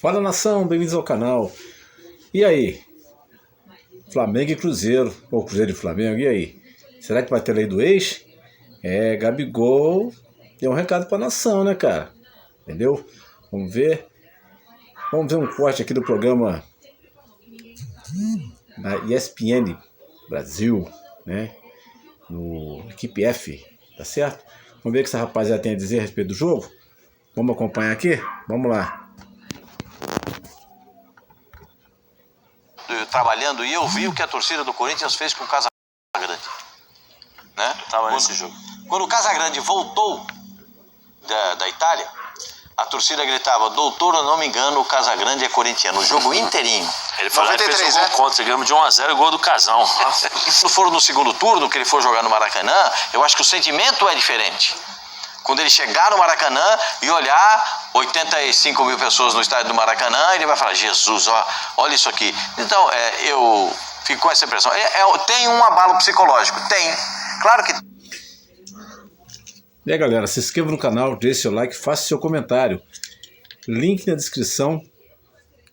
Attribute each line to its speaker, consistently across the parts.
Speaker 1: Fala nação, bem-vindos ao canal. E aí? Flamengo e Cruzeiro, ou Cruzeiro e Flamengo, e aí? Será que vai ter lei do ex? Gabigol deu um recado pra nação, né, cara? Entendeu? Vamos ver um corte aqui do programa da ESPN Brasil, né? No Equipe F, tá certo? Vamos ver o que essa rapaziada tem a dizer a respeito do jogo? Vamos acompanhar aqui? Vamos lá.
Speaker 2: Trabalhando, e eu vi o que a torcida do Corinthians fez com o Casagrande, né?
Speaker 3: Eu tava nesse jogo.
Speaker 2: Quando o Casagrande voltou da Itália, a torcida gritava: doutor, eu não me engano, o Casagrande é corintiano. O jogo inteirinho.
Speaker 3: Ele foi lá e fez um gol contra, ganhamos de 1-0 o gol do Casão.
Speaker 2: Quando for no segundo turno, que ele for jogar no Maracanã, eu acho que o sentimento é diferente. Quando ele chegar no Maracanã e olhar 85 mil pessoas no estádio do Maracanã, ele vai falar: Jesus, olha isso aqui. Então, eu fico com essa impressão. Tem um abalo psicológico? Tem. Claro que.
Speaker 1: E aí, galera, se inscreva no canal, deixe seu like, faça seu comentário. Link na descrição,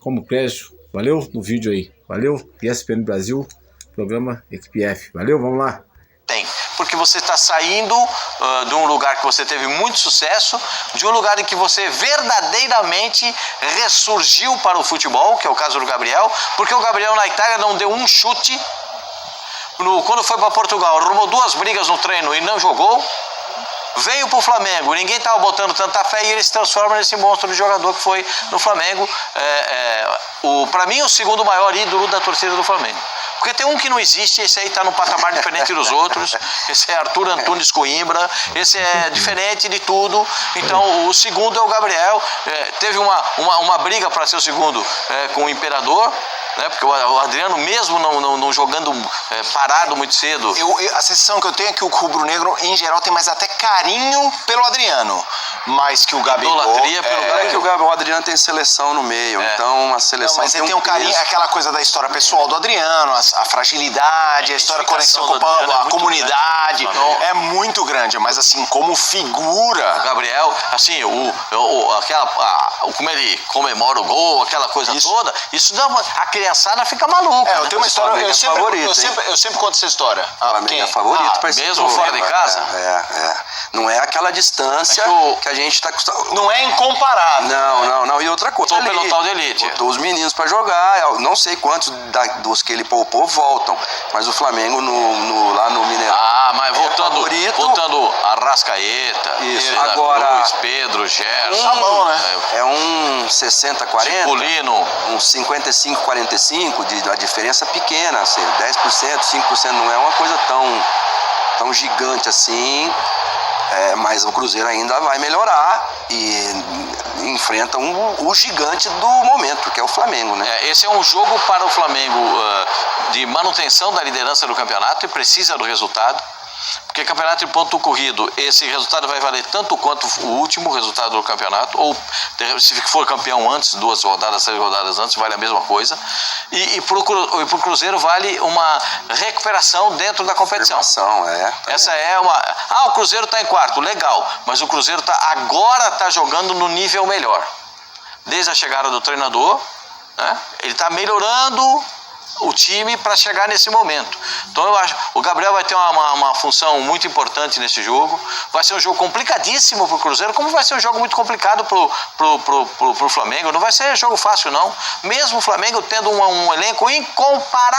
Speaker 1: como crédito. Valeu no vídeo aí. Valeu, ESPN Brasil, programa Equipe F. Valeu, vamos lá.
Speaker 2: Tem. Porque você está saindo de um lugar que você teve muito sucesso, de um lugar em que você verdadeiramente ressurgiu para o futebol, que é o caso do Gabriel, porque o Gabriel na Itália não deu um chute, quando foi para Portugal arrumou 2 brigas no treino e não jogou, veio para o Flamengo, ninguém estava botando tanta fé e ele se transforma nesse monstro de jogador que foi no Flamengo, para mim o segundo maior ídolo da torcida do Flamengo. Porque tem um que não existe, esse aí está num patamar diferente dos outros, esse é Arthur Antunes Coimbra, esse é diferente de tudo. Então o segundo é o Gabriel, teve uma briga para ser o segundo com o Imperador, né? Porque o Adriano mesmo não jogando parado muito cedo.
Speaker 4: A sensação que eu tenho é que o rubro-negro em geral tem mais até carinho pelo Adriano, mais que o Gabigol.
Speaker 2: Idolatria pelo Gabigol.
Speaker 5: É que o Adriano tem seleção no meio, então a seleção.
Speaker 4: Não, mas ele tem um carinho, aquela coisa da história pessoal do Adriano, a fragilidade, a história, a conexão com a comunidade, é muito grande, mas assim, como figura.
Speaker 2: O Gabriel, assim, como ele comemora o gol, aquela coisa toda, isso dá a criançada fica maluca.
Speaker 4: Eu tenho uma história, eu sempre conto essa história.
Speaker 5: Quem é favorito para esse
Speaker 2: mesmo fora de casa?
Speaker 5: Não é aquela distância que a gente está acostumado.
Speaker 4: Não é incomparável.
Speaker 5: Não. E outra coisa.
Speaker 2: Botou pelotão de elite.
Speaker 5: Botou os meninos para jogar. Eu não sei quantos dos que ele poupou voltam. Mas o Flamengo lá no Mineirão.
Speaker 2: Mas voltando Arrascaeta,
Speaker 5: isso. Agora,
Speaker 2: Cruz, Pedro, Gerson.
Speaker 4: Tá bom, né?
Speaker 5: É um 60-40.
Speaker 2: Pulino.
Speaker 5: Um 55-45, a diferença pequena. Assim, 10%, 5% não é uma coisa tão gigante assim. Mas o Cruzeiro ainda vai melhorar e enfrenta o gigante do momento, que é o Flamengo, né?
Speaker 2: Esse é um jogo para o Flamengo de manutenção da liderança do campeonato e precisa do resultado. Porque campeonato de ponto corrido, esse resultado vai valer tanto quanto o último resultado do campeonato, ou se for campeão antes, 2 rodadas, 3 rodadas antes, vale a mesma coisa. E para o Cruzeiro vale uma recuperação dentro da competição. Essa é uma... o Cruzeiro está em quarto, legal, mas o Cruzeiro agora está jogando no nível melhor. Desde a chegada do treinador, né? Ele está melhorando o time para chegar nesse momento. Então eu acho o Gabriel vai ter uma função muito importante nesse jogo. Vai ser um jogo complicadíssimo para o Cruzeiro, como vai ser um jogo muito complicado pro Flamengo. Não vai ser jogo fácil, não. Mesmo o Flamengo tendo um elenco incomparável.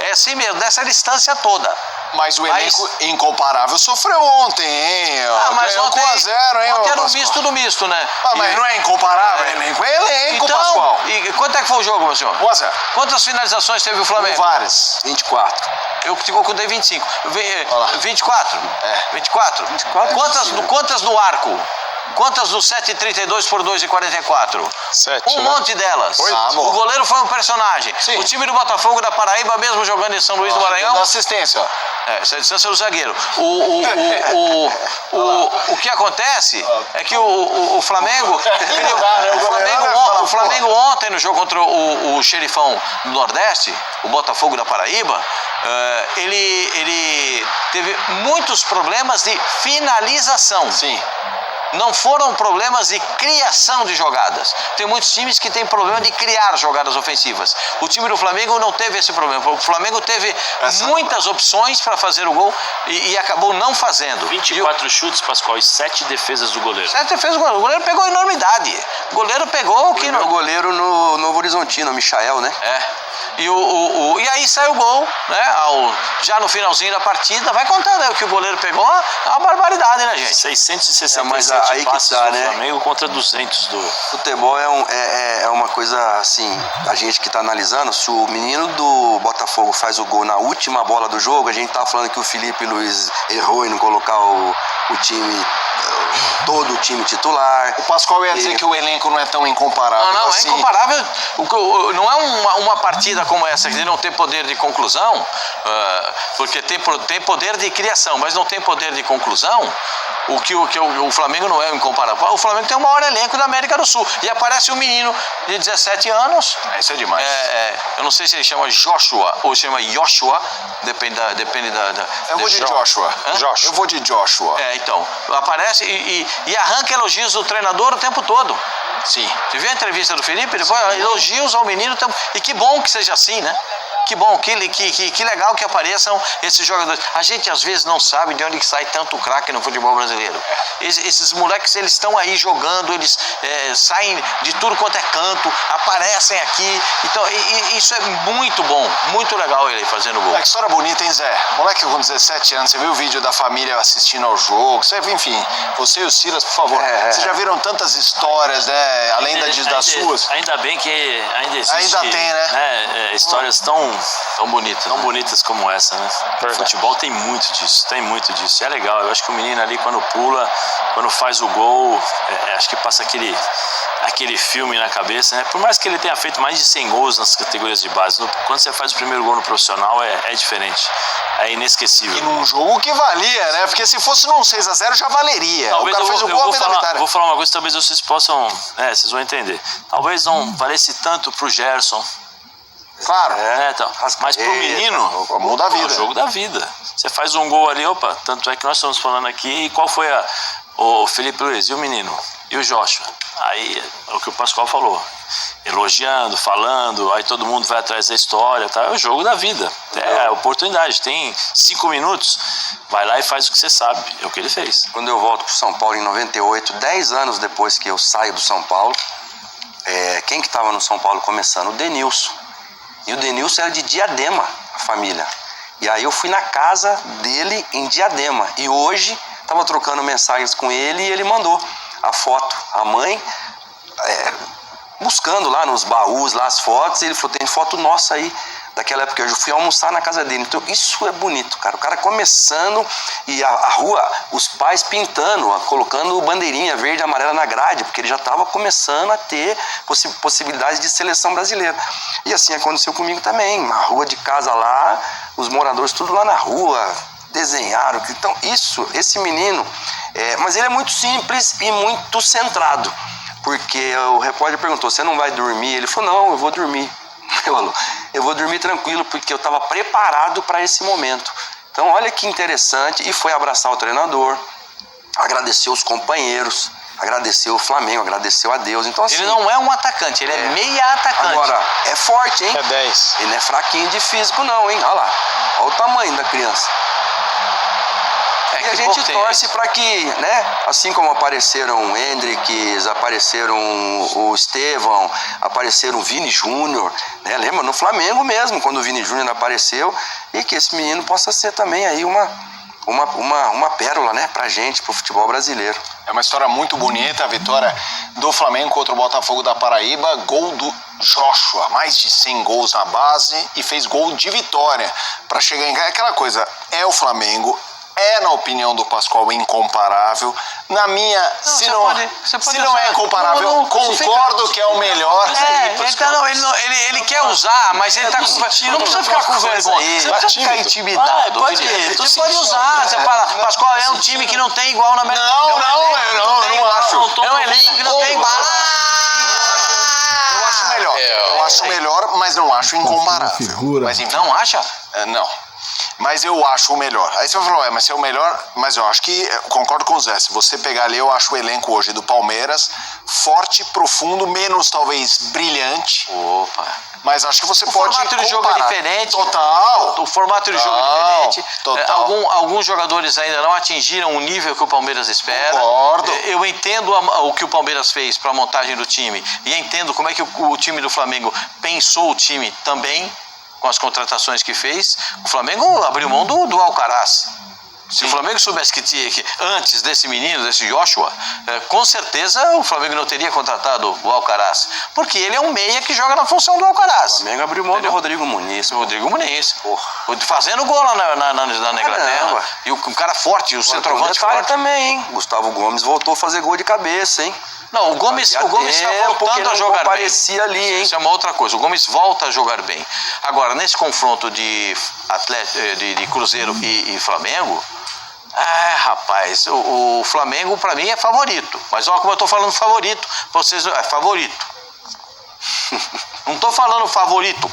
Speaker 2: É assim mesmo, dessa distância toda.
Speaker 4: Mas o elenco incomparável sofreu ontem, hein?
Speaker 2: Mas ontem
Speaker 4: 1-0, hein?
Speaker 2: Ontem era um misto, né?
Speaker 4: Mas não é incomparável, elenco é elenco,
Speaker 2: então,
Speaker 4: Pascoal.
Speaker 2: E quanto é que foi o jogo, meu senhor?
Speaker 4: 1-0.
Speaker 2: Quantas finalizações teve o Flamengo?
Speaker 4: Várias.
Speaker 5: 24.
Speaker 2: Eu contei 25. 24? 24. Quantas no arco? Quantas do 7,32 por 2,44?
Speaker 4: 7.
Speaker 2: Um monte delas. O goleiro foi um personagem. Sim. O time do Botafogo da Paraíba, mesmo jogando em São Luís do Maranhão.
Speaker 4: Deu assistência.
Speaker 2: Essa distância é o zagueiro. O que acontece é que o Flamengo. O Flamengo ontem, no jogo contra o Xerifão do Nordeste, o Botafogo da Paraíba, ele teve muitos problemas de finalização.
Speaker 4: Sim.
Speaker 2: não foram problemas de criação de jogadas. Tem muitos times que têm problema de criar jogadas ofensivas. O time do Flamengo não teve esse problema. O Flamengo teve muitas opções para fazer o gol e acabou não fazendo.
Speaker 3: 24 chutes, Pascoal, e 7 defesas do goleiro.
Speaker 2: 7 defesas do goleiro. O goleiro pegou enormidade. O goleiro pegou o que não...
Speaker 5: O goleiro no Novo Horizontino, o Michael, né?
Speaker 2: E aí saiu o gol, né? Já no finalzinho da partida, vai contar, né? O que o goleiro pegou, é uma barbaridade, né, gente?
Speaker 3: 667
Speaker 5: mas aí
Speaker 3: passes
Speaker 5: que tá,
Speaker 3: do
Speaker 5: né?
Speaker 3: Flamengo contra 200 do...
Speaker 5: Futebol é uma coisa assim, a gente que tá analisando, se o menino do Botafogo faz o gol na última bola do jogo, a gente tá falando que o Felipe Luiz errou em não colocar o time, todo o time titular.
Speaker 4: O Pascoal ia dizer que o elenco não é tão incomparável.
Speaker 2: Não,
Speaker 4: assim.
Speaker 2: é incomparável. Não é uma partida como essa que não tem poder de conclusão, porque tem poder de criação, mas não tem poder de conclusão. O Flamengo não é incomparável. O Flamengo tem o maior elenco da América do Sul. E aparece um menino de 17 anos.
Speaker 4: Isso é demais.
Speaker 2: Eu não sei se ele chama Joshua ou chama Joshua. Depende da.
Speaker 4: Eu vou de Joshua. Eu vou de Joshua.
Speaker 2: Então. Aparece e arranca elogios do treinador o tempo todo.
Speaker 4: Sim.
Speaker 2: Você viu a entrevista do Felipe? Ele foi elogios ao menino. E que bom que seja assim, né? Que bom, que legal que apareçam esses jogadores. A gente às vezes não sabe de onde que sai tanto craque no futebol brasileiro. Esses moleques, eles estão aí jogando, eles saem de tudo quanto é canto, aparecem aqui. Então, isso é muito bom, muito legal ele fazendo gol.
Speaker 4: Que história bonita, hein, Zé? Moleque com 17 anos, você viu o vídeo da família assistindo ao jogo? Enfim, você e o Silas, por favor. Vocês já viram tantas histórias, né? Além das suas?
Speaker 3: Ainda bem que ainda existe.
Speaker 4: Ainda tem, né?
Speaker 3: Histórias tão bonitas como essa, né? O futebol tem muito disso. E é legal, eu acho que o menino ali quando pula, quando faz o gol, acho que passa aquele filme na cabeça, né? Por mais que ele tenha feito mais de 100 gols nas categorias de base, quando você faz o primeiro gol no profissional é diferente, é inesquecível.
Speaker 4: E num jogo que valia, né? Porque se fosse num 6-0 já valeria.
Speaker 3: Talvez
Speaker 4: o cara fez o gol
Speaker 3: vou falar uma coisa, talvez vocês possam, vocês vão entender. Talvez não valesse tanto pro Gerson.
Speaker 4: Claro.
Speaker 3: Então, mas pro menino,
Speaker 4: muda a vida.
Speaker 3: É o jogo da vida. Você faz um gol ali, tanto é que nós estamos falando aqui, e qual foi o Felipe Luiz e o menino? E o Joshua? Aí, é o que o Pascoal falou, elogiando, falando, aí todo mundo vai atrás da história, tá? É o jogo da vida, é a oportunidade, tem 5 minutos, vai lá e faz o que você sabe, é o que ele fez.
Speaker 5: Quando eu volto pro São Paulo em 98, 10 anos depois que eu saio do São Paulo, quem que estava no São Paulo começando? O Denilson. E o Denilson era de Diadema, a família. E aí eu fui na casa dele em Diadema. E hoje estava trocando mensagens com ele e ele mandou a foto. A mãe buscando lá nos baús, lá as fotos. E ele falou, tem foto nossa aí. Daquela época eu fui almoçar na casa dele. Então isso é bonito, cara. O cara começando e a rua, os pais pintando, colocando bandeirinha verde e amarela na grade, porque ele já estava começando a ter possibilidades de seleção brasileira. E assim aconteceu comigo também. Na rua de casa lá, os moradores tudo lá na rua, desenharam. Então esse menino, mas ele é muito simples e muito centrado. Porque o repórter perguntou, você não vai dormir? Ele falou, não, eu vou dormir. Eu vou dormir tranquilo porque eu estava preparado para esse momento. Então olha que interessante, e foi abraçar o treinador, agradecer os companheiros, agradecer o Flamengo, agradecer a Deus. Então, assim,
Speaker 2: ele não é um atacante, ele é meia atacante.
Speaker 5: Agora, é forte, hein?
Speaker 4: É 10.
Speaker 5: Ele não é fraquinho de físico não, hein? Olha lá, olha o tamanho da criança. E a gente torce para que, né, assim como apareceram o Hendrick, apareceram o Estevão, apareceram o Vini Júnior, né, lembra? No Flamengo mesmo, quando o Vini Júnior apareceu, e que esse menino possa ser também aí uma pérola, né, pra gente, pro futebol brasileiro.
Speaker 4: É uma história muito bonita, a vitória do Flamengo contra o Botafogo da Paraíba, gol do Joshua, mais de 100 gols na base e fez gol de vitória para chegar em casa. Aquela coisa, é o Flamengo, na opinião do Pascoal, incomparável. Na minha, se não é incomparável, concordo que é o melhor.
Speaker 2: Ele quer usar, mas ele tá com... Não precisa ficar com vergonha. Você não precisa ficar intimidado. Você pode usar. Você fala, Pascoal, é um time que não tem igual na América.
Speaker 4: Não acho.
Speaker 2: É um elenco que não tem igual.
Speaker 4: Eu acho melhor. Eu acho melhor, mas não acho incomparável.
Speaker 1: Figura.
Speaker 4: Mas enfim,
Speaker 2: não acha?
Speaker 4: Não. mas eu acho o melhor. Aí você vai falar, mas se é o melhor, mas eu acho que, concordo com o Zé, se você pegar ali, eu acho o elenco hoje do Palmeiras forte, profundo, menos talvez brilhante.
Speaker 2: Opa.
Speaker 4: Mas acho que você
Speaker 2: O
Speaker 4: pode
Speaker 2: formato de jogo é diferente.
Speaker 4: Total.
Speaker 2: O formato de jogo é diferente.
Speaker 4: Total.
Speaker 2: Alguns jogadores ainda não atingiram o nível que o Palmeiras espera.
Speaker 4: Concordo.
Speaker 2: Eu entendo o que o Palmeiras fez para a montagem do time e entendo como é que o time do Flamengo pensou o time também com as contratações que fez. O Flamengo abriu mão do Alcaraz. Se o Flamengo soubesse que tinha que, antes desse menino, desse Joshua, com certeza o Flamengo não teria contratado o Alcaraz. Porque ele é um meia que joga na função do Alcaraz.
Speaker 5: O Flamengo abriu mão do Rodrigo Muniz.
Speaker 2: Rodrigo Muniz. Fazendo gol lá na Inglaterra. E um cara forte, o centroavante forte.
Speaker 5: Também, hein? Gustavo Gomes voltou a fazer gol de cabeça, hein?
Speaker 2: Não, o Gomes está voltando a jogar bem.
Speaker 5: Aparecia ali, hein?
Speaker 2: Isso é uma outra coisa. O Gomes volta a jogar bem. Agora, nesse confronto de Cruzeiro e Flamengo... rapaz, o Flamengo pra mim é favorito. Mas olha como eu tô falando favorito. Vocês é favorito. Não tô falando favorito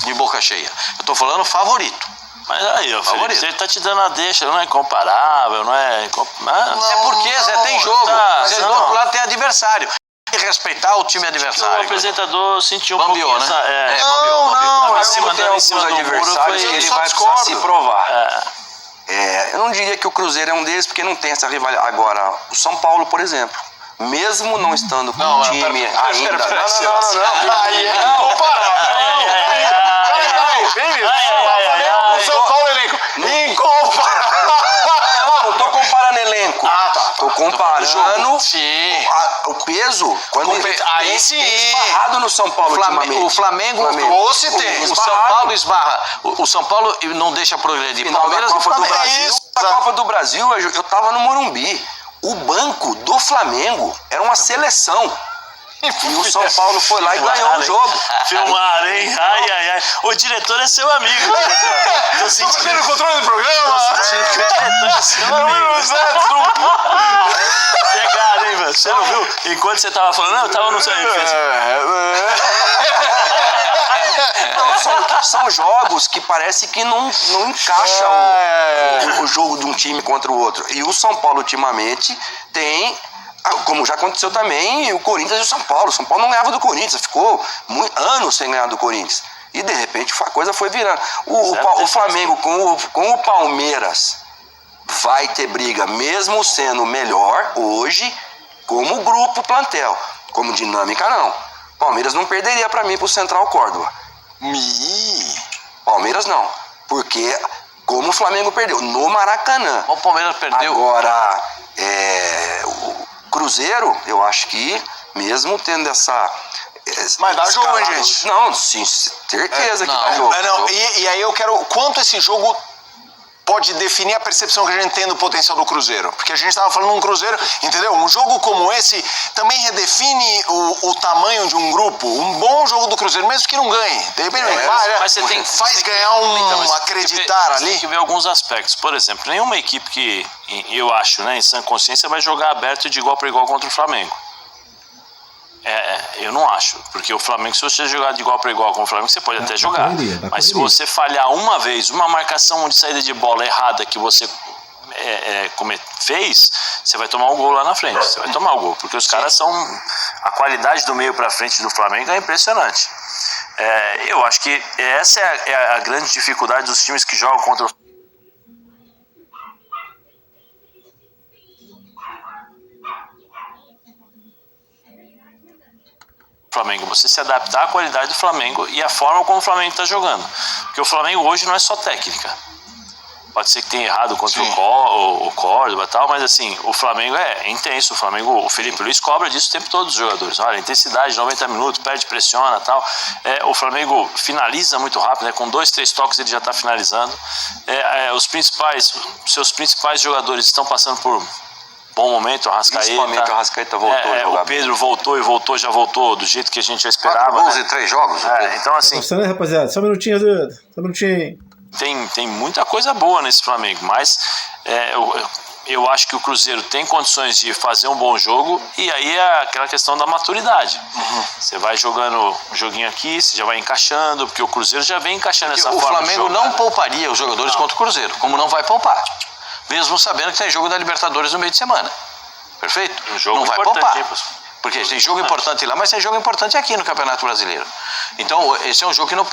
Speaker 2: de boca cheia. Eu tô falando favorito.
Speaker 3: Mas aí, ó, Felipe, ele tá te dando a deixa, não é incomparável, não é...
Speaker 2: É porque, Zé, tem jogo. Você do outro lado tem adversário. E respeitar o time adversário.
Speaker 3: O apresentador sentiu um
Speaker 2: Bambiou,
Speaker 3: pouquinho
Speaker 2: né?
Speaker 5: Não,
Speaker 3: em cima
Speaker 5: tem alguns
Speaker 3: do
Speaker 5: adversários que ele vai precisar se provar. Eu não diria que o Cruzeiro é um deles, porque não tem essa rivalidade. Agora, o São Paulo, por exemplo, mesmo não estando com o time ainda... Não.
Speaker 4: Aí é incomparável. O São Paulo elenco. Incomparável.
Speaker 5: Não tô comparando elenco. Tô comparando
Speaker 2: Sim.
Speaker 5: o peso. Quando
Speaker 2: Aí sim.
Speaker 5: esbarrado no São Paulo ultimamente.
Speaker 2: O Flamengo
Speaker 4: trouxe tem.
Speaker 2: O São Paulo esbarra. O São Paulo não deixa progredir. Palmeiras
Speaker 5: da Copa
Speaker 2: e
Speaker 5: do
Speaker 2: Flamengo.
Speaker 5: Brasil. Na Copa do Brasil, eu tava no Morumbi. O banco do Flamengo era uma seleção. E o São Paulo foi lá e ganhou o jogo.
Speaker 3: Filmaram, hein? Ai. O diretor é seu amigo. Tô sentindo
Speaker 4: o controle do programa.
Speaker 3: que o diretor é seu amigo. Pegaram, hein, velho? Você não viu? Enquanto você tava falando, eu tava no seu
Speaker 5: São jogos que parece que não encaixa o jogo de um time contra o outro. E o São Paulo, ultimamente, tem... Como já aconteceu também o Corinthians e o São Paulo. O São Paulo não ganhava do Corinthians, ficou anos sem ganhar do Corinthians. E de repente a coisa foi virando. O Flamengo com o Palmeiras vai ter briga, mesmo sendo melhor hoje, como grupo plantel. Como dinâmica, não. Palmeiras não perderia para mim pro Central Córdoba. Palmeiras não. Porque como o Flamengo perdeu no Maracanã.
Speaker 2: O Palmeiras perdeu.
Speaker 5: Agora, o Cruzeiro, eu acho que, mesmo tendo essa...
Speaker 4: Mas dá jogo, hein, gente?
Speaker 5: Não, sim, certeza que dá jogo.
Speaker 4: E aí eu quero... Quanto esse jogo pode definir a percepção que a gente tem do potencial do Cruzeiro? Porque a gente estava falando de um Cruzeiro, entendeu? Um jogo como esse também redefine o tamanho de um grupo. Um bom jogo do Cruzeiro, mesmo que não ganhe. De repente,
Speaker 3: mas você
Speaker 4: faz ganhar acreditar ali.
Speaker 3: Tem que ver alguns aspectos. Por exemplo, nenhuma equipe que, eu acho, né, em sã consciência, vai jogar aberto de igual para igual contra o Flamengo. Eu não acho, porque o Flamengo, se você jogar de igual para igual com o Flamengo, você pode até jogar. Mas se você falhar uma vez, uma marcação de saída de bola errada que você fez, você vai tomar um gol lá na frente. Você vai tomar o gol, porque os caras são... A qualidade do meio para frente do Flamengo é impressionante. Eu acho que essa é a grande dificuldade dos times que jogam contra o Flamengo, você se adaptar à qualidade do Flamengo e à forma como o Flamengo está jogando. Porque o Flamengo hoje não é só técnica. Pode ser que tenha errado contra o Córdoba e tal, mas assim, o Flamengo é intenso. O Felipe Luiz cobra disso o tempo todo dos jogadores. Olha, intensidade, 90 minutos, perde, pressiona e tal. O Flamengo finaliza muito rápido, né? Com 2, 3 toques ele já está finalizando. Seus principais jogadores estão passando por bom momento, o Arrascaeta.
Speaker 5: Principalmente o Arrascaeta voltou a jogar.
Speaker 3: O Pedro voltou do jeito que a gente já esperava.
Speaker 5: 4 gols em 3 jogos.
Speaker 3: Então assim...
Speaker 1: Nossa, né, rapaziada? Só um minutinho, Tem
Speaker 3: muita coisa boa nesse Flamengo, mas eu acho que o Cruzeiro tem condições de fazer um bom jogo, e aí é aquela questão da maturidade. Você vai jogando um joguinho aqui, você já vai encaixando, porque o Cruzeiro já vem encaixando essa forma.
Speaker 2: O Flamengo não pouparia os jogadores contra o Cruzeiro, como não vai poupar. Mesmo sabendo que tem jogo da Libertadores no meio de semana. Perfeito?
Speaker 3: Um jogo
Speaker 2: não vai
Speaker 3: importante,
Speaker 2: poupar. Porque tem jogo importante lá, mas tem jogo importante aqui no Campeonato Brasileiro. Então, esse é um jogo que não...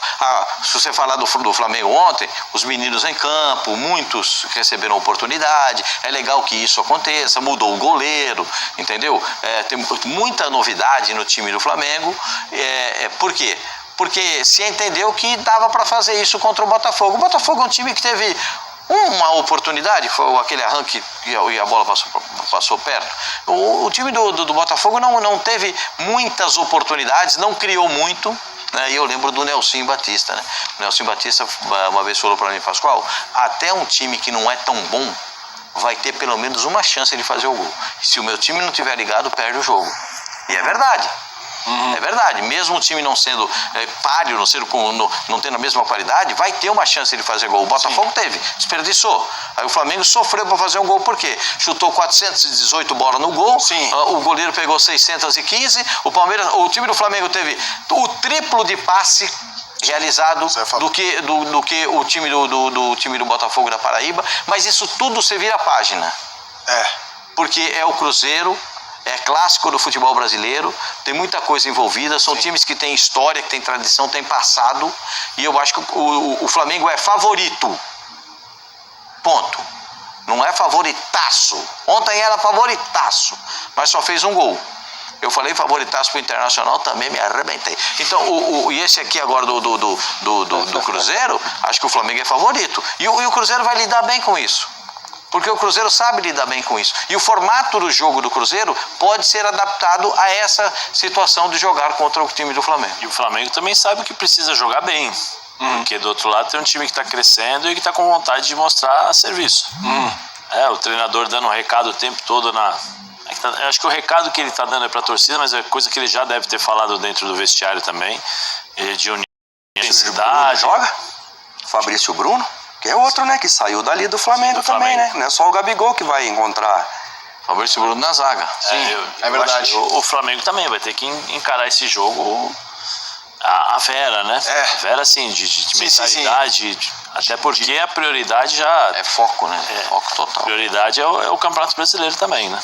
Speaker 2: se você falar do Flamengo ontem, os meninos em campo, muitos receberam oportunidade, é legal que isso aconteça, mudou o goleiro, entendeu? Tem muita novidade no time do Flamengo. Por quê? Porque se entendeu que dava para fazer isso contra o Botafogo. O Botafogo é um time que teve uma oportunidade, foi aquele arranque e a bola passou perto. O time do Botafogo não teve muitas oportunidades, não criou muito, né? E eu lembro do Nelson Batista, né? O Nelson Batista uma vez falou para mim: Pascoal, até um time que não é tão bom vai ter pelo menos uma chance de fazer o gol. Se o meu time não tiver ligado, perde o jogo. E é verdade. É verdade, mesmo o time não sendo páreo, não tendo a mesma qualidade, vai ter uma chance de fazer gol. O Botafogo teve, desperdiçou. Aí o Flamengo sofreu para fazer um gol, por quê? Chutou 418 bolas no gol, o goleiro pegou 615, o time do Flamengo teve o triplo de passe realizado do que o time do Botafogo da Paraíba, mas isso tudo você vira a página. Porque é o Cruzeiro. É clássico do futebol brasileiro, tem muita coisa envolvida, são times que têm história, que têm tradição, têm passado, e eu acho que o Flamengo é favorito. Ponto. Não é favoritaço. Ontem era favoritaço, mas só fez um gol. Eu falei favoritaço pro Internacional, também me arrebentei. Então, e esse aqui agora do Cruzeiro, acho que o Flamengo é favorito. E o Cruzeiro vai lidar bem com isso. Porque o Cruzeiro sabe lidar bem com isso. E o formato do jogo do Cruzeiro pode ser adaptado a essa situação de jogar contra o time do Flamengo.
Speaker 3: E o Flamengo também sabe que precisa jogar bem. Porque do outro lado tem um time que está crescendo e que está com vontade de mostrar serviço. O treinador dando um recado o tempo todo eu acho que o recado que ele está dando é para a torcida, mas é coisa que ele já deve ter falado dentro do vestiário também. De união, intensidade.
Speaker 5: Joga? Fabrício Bruno? Que é outro, né? Que saiu dali do Flamengo também, né? Não é só o Gabigol que vai encontrar.
Speaker 2: Fabrício Bruno na zaga.
Speaker 4: É verdade.
Speaker 3: O Flamengo também vai ter que encarar esse jogo a Vera, né? A Vera, assim, de mentalidade. Até porque a prioridade já...
Speaker 2: É foco, né? Foco total.
Speaker 3: A prioridade é o Campeonato Brasileiro também, né?